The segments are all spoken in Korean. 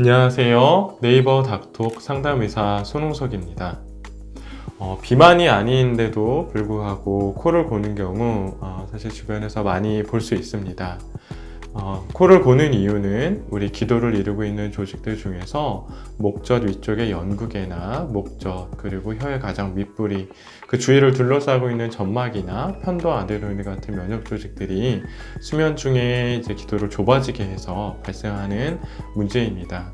안녕하세요. 네이버 닥톡 상담의사 손홍석입니다. 비만이 아닌데도 불구하고 코를 고는 경우 사실 주변에서 많이 볼 수 있습니다. 코를 고는 이유는 우리 기도를 이루고 있는 조직들 중에서 목젖 위쪽의 연구개나 목젖, 그리고 혀의 가장 윗부리, 그 주위를 둘러싸고 있는 점막이나 편도 아데노이드 같은 면역 조직들이 수면 중에 이제 기도를 좁아지게 해서 발생하는 문제입니다.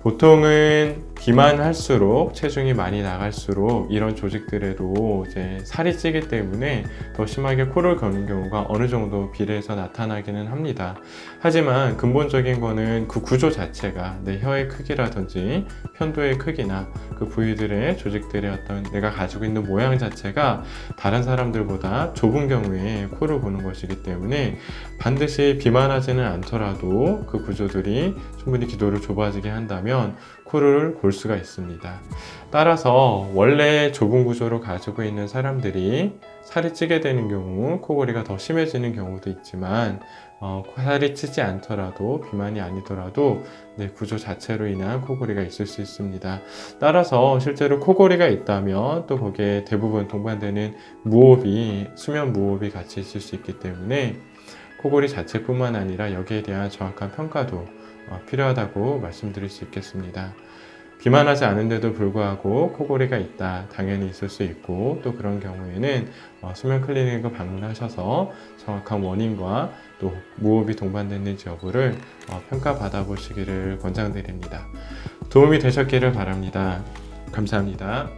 보통은 비만할수록 체중이 많이 나갈수록 이런 조직들에도 이제 살이 찌기 때문에 더 심하게 코를 고는 경우가 어느 정도 비례해서 나타나기는 합니다. 하지만 근본적인 거는 그 구조 자체가 내 혀의 크기라든지 편도의 크기나 그 부위들의 조직들의 어떤 내가 가지고 있는 모양 자체가 다른 사람들보다 좁은 경우에 코를 고는 것이기 때문에 반드시 비만하지는 않더라도 그 구조들이 충분히 기도를 좁아지게 한다면 코를 골 수가 있습니다. 따라서 원래 좁은 구조를 가지고 있는 사람들이 살이 찌게 되는 경우 코골이가 더 심해지는 경우도 있지만 살이 찌지 않더라도 비만이 아니더라도 구조 자체로 인한 코골이가 있을 수 있습니다. 따라서 실제로 코골이가 있다면 또 거기에 대부분 동반되는 무호흡이 수면 무호흡이 같이 있을 수 있기 때문에 코골이 자체뿐만 아니라 여기에 대한 정확한 평가도 필요하다고 말씀드릴 수 있겠습니다. 비만하지 않은데도 불구하고 코골이가 있다, 당연히 있을 수 있고, 또 그런 경우에는 수면 클리닉을 방문하셔서 정확한 원인과 또 무호흡이 동반됐는지 여부를 평가받아 보시기를 권장드립니다. 도움이 되셨기를 바랍니다. 감사합니다.